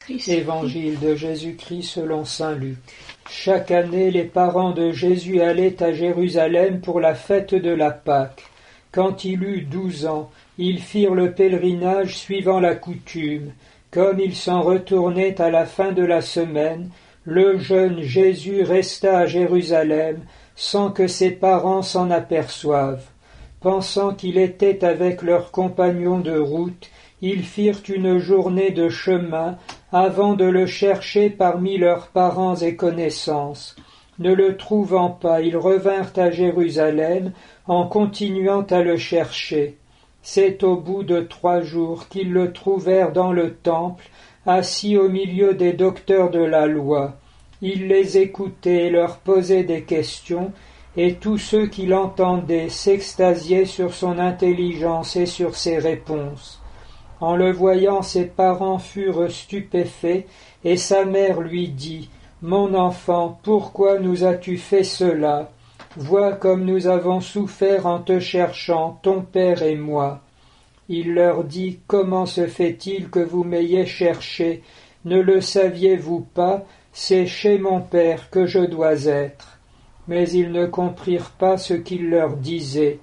Évangile de Jésus-Christ selon saint Luc. Chaque année, les parents de Jésus allaient à Jérusalem pour la fête de la Pâque. Quand il eut 12 ans, ils firent le pèlerinage suivant la coutume. Comme ils s'en retournaient à la fin de la semaine, le jeune Jésus resta à Jérusalem sans que ses parents s'en aperçoivent. Pensant qu'il était avec leurs compagnons de route, ils firent une journée de chemin avant de le chercher parmi leurs parents et connaissances. Ne le trouvant pas, ils revinrent à Jérusalem en continuant à le chercher. C'est au bout de 3 jours qu'ils le trouvèrent dans le temple, assis au milieu des docteurs de la loi. Il les écoutait et leur posait des questions, et tous ceux qui l'entendaient s'extasiaient sur son intelligence et sur ses réponses. En le voyant, ses parents furent stupéfaits, et sa mère lui dit « Mon enfant, pourquoi nous as-tu fait cela ? Vois comme nous avons souffert en te cherchant, ton père et moi. » Il leur dit « Comment se fait-il que vous m'ayez cherché ? Ne le saviez-vous pas ? C'est chez mon père que je dois être. » Mais ils ne comprirent pas ce qu'il leur disait.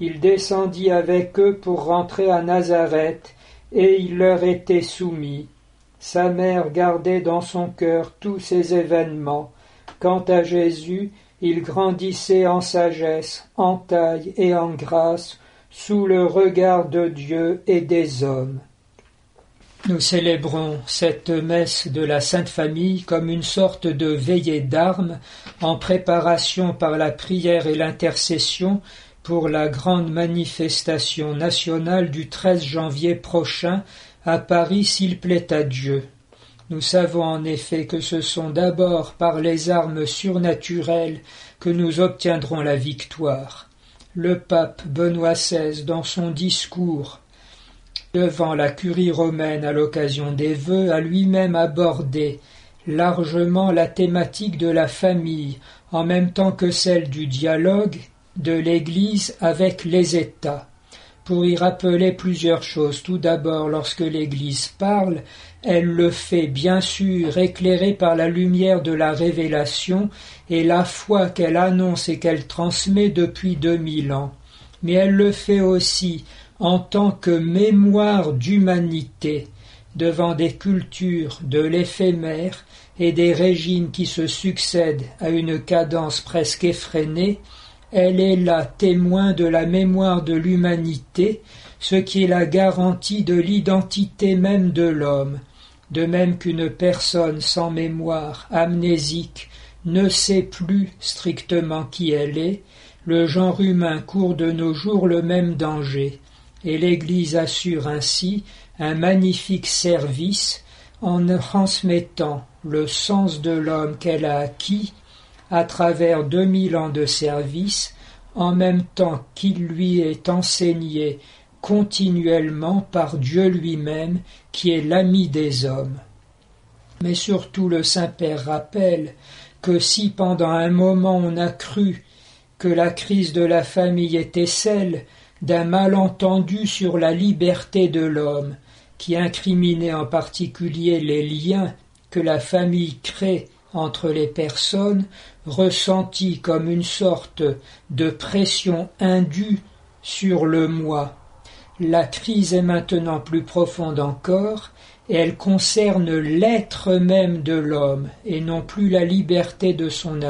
Il descendit avec eux pour rentrer à Nazareth, et il leur était soumis. Sa mère gardait dans son cœur tous ces événements. Quant à Jésus, il grandissait en sagesse, en taille et en grâce, sous le regard de Dieu et des hommes. Nous célébrons cette messe de la Sainte Famille comme une sorte de veillée d'armes en préparation par la prière et l'intercession pour la grande manifestation nationale du 13 janvier prochain à Paris s'il plaît à Dieu. Nous savons en effet que ce sont d'abord par les armes surnaturelles que nous obtiendrons la victoire. Le pape Benoît XVI, dans son discours devant la curie romaine à l'occasion des vœux, a lui-même abordé largement la thématique de la famille, en même temps que celle du dialogue de l'Église avec les États. Pour y rappeler plusieurs choses, tout d'abord, lorsque l'Église parle, elle le fait bien sûr éclairée par la lumière de la révélation et la foi qu'elle annonce et qu'elle transmet depuis 2000 ans. Mais elle le fait aussi en tant que mémoire d'humanité, devant des cultures de l'éphémère et des régimes qui se succèdent à une cadence presque effrénée. Elle est là témoin de la mémoire de l'humanité, ce qui est la garantie de l'identité même de l'homme, de même qu'une personne sans mémoire, amnésique, ne sait plus strictement qui elle est, le genre humain court de nos jours le même danger, et l'Église assure ainsi un magnifique service en transmettant le sens de l'homme qu'elle a acquis à travers 2000 ans de service, en même temps qu'il lui est enseigné continuellement par Dieu lui-même, qui est l'ami des hommes. Mais surtout le Saint-Père rappelle que si pendant un moment on a cru que la crise de la famille était celle d'un malentendu sur la liberté de l'homme, qui incriminait en particulier les liens que la famille crée entre les personnes, ressentis comme une sorte de pression indue sur le moi. La crise est maintenant plus profonde encore, et elle concerne l'être même de l'homme, et non plus la liberté de son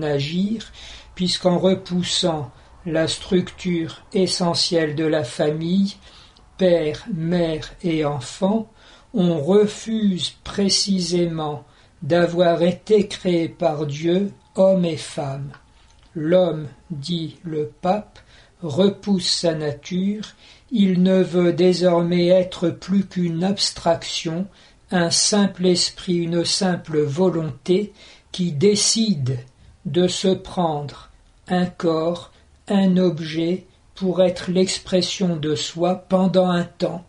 agir, puisqu'en repoussant la structure essentielle de la famille, père, mère et enfant, on refuse précisément d'avoir été créé par Dieu, homme et femme. L'homme, dit le pape, repousse sa nature, il ne veut désormais être plus qu'une abstraction, un simple esprit, une simple volonté qui décide de se prendre un corps, un objet pour être l'expression de soi pendant un temps,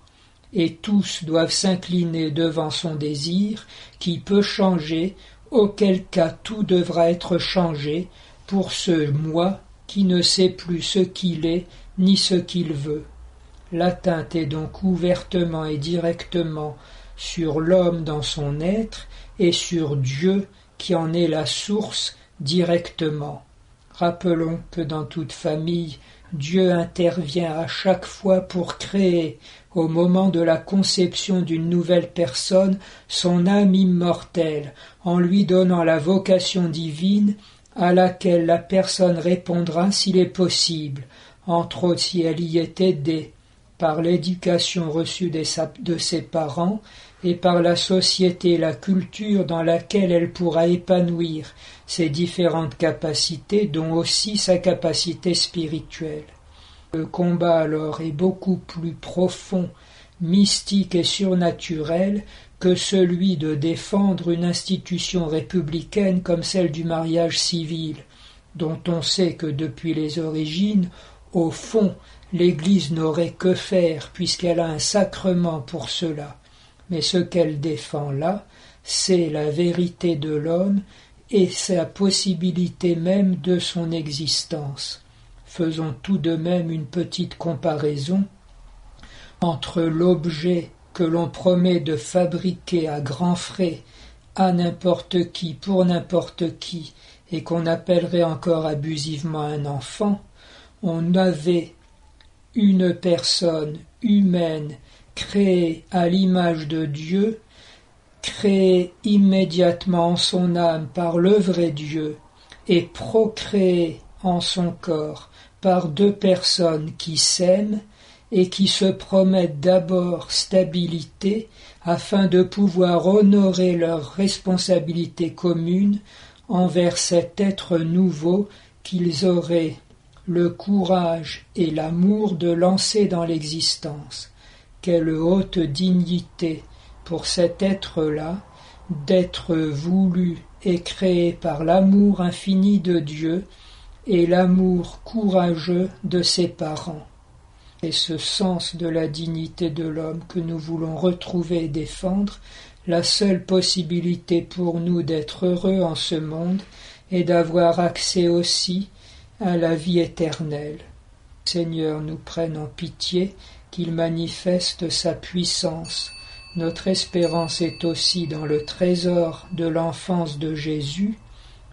et tous doivent s'incliner devant son désir qui peut changer, auquel cas tout devra être changé pour ce moi qui ne sait plus ce qu'il est ni ce qu'il veut. L'atteinte est donc ouvertement et directement sur l'homme dans son être et sur Dieu qui en est la source directement. Rappelons que dans toute famille, Dieu intervient à chaque fois pour créer, au moment de la conception d'une nouvelle personne, son âme immortelle, en lui donnant la vocation divine à laquelle la personne répondra s'il est possible, entre autres si elle y est aidée, par l'éducation reçue de ses parents et par la société et la culture dans laquelle elle pourra épanouir ses différentes capacités, dont aussi sa capacité spirituelle. Le combat alors est beaucoup plus profond, mystique et surnaturel que celui de défendre une institution républicaine comme celle du mariage civil, dont on sait que depuis les origines, au fond, l'Église n'aurait que faire puisqu'elle a un sacrement pour cela. Mais ce qu'elle défend là, c'est la vérité de l'homme et sa possibilité même de son existence. Faisons tout de même une petite comparaison entre l'objet que l'on promet de fabriquer à grands frais à n'importe qui, pour n'importe qui, et qu'on appellerait encore abusivement un enfant. On avait une personne humaine créée à l'image de Dieu, créée immédiatement en son âme par le vrai Dieu et procréée en son corps par deux personnes qui s'aiment et qui se promettent d'abord stabilité afin de pouvoir honorer leurs responsabilités communes envers cet être nouveau qu'ils auraient le courage et l'amour de lancer dans l'existence. Quelle haute dignité pour cet être-là d'être voulu et créé par l'amour infini de Dieu et l'amour courageux de ses parents. C'est ce sens de la dignité de l'homme que nous voulons retrouver et défendre. La seule possibilité pour nous d'être heureux en ce monde est d'avoir accès aussi à la vie éternelle. Seigneur nous prenne en pitié, qu'il manifeste sa puissance. Notre espérance est aussi dans le trésor de l'enfance de Jésus.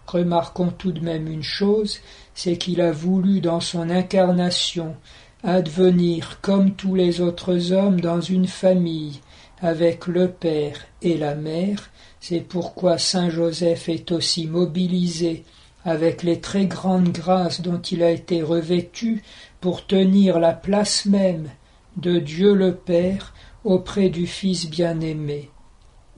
Remarquons tout de même une chose, c'est qu'il a voulu dans son incarnation advenir comme tous les autres hommes dans une famille, avec le Père et la Mère. C'est pourquoi saint Joseph est aussi mobilisé avec les très grandes grâces dont il a été revêtu pour tenir la place même de Dieu le Père auprès du Fils bien-aimé.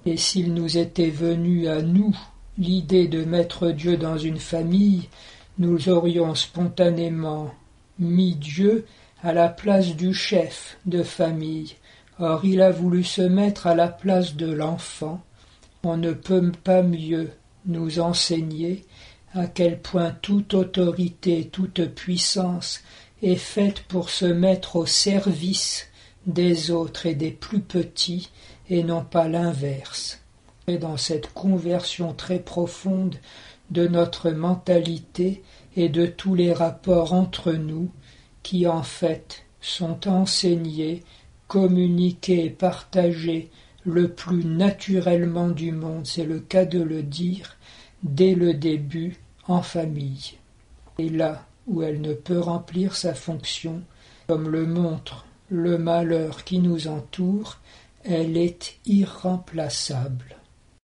Et s'il nous était venu à nous l'idée de mettre Dieu dans une famille, nous aurions spontanément mis Dieu à la place du chef de famille. Or il a voulu se mettre à la place de l'enfant. On ne peut pas mieux nous enseigner à quel point toute autorité, toute puissance est faite pour se mettre au service des autres et des plus petits, et non pas l'inverse. Et dans cette conversion très profonde de notre mentalité et de tous les rapports entre nous, qui en fait sont enseignés, communiqués et partagés le plus naturellement du monde, c'est le cas de le dire, dès le début, en famille. Et là où elle ne peut remplir sa fonction, comme le montre le malheur qui nous entoure, elle est irremplaçable.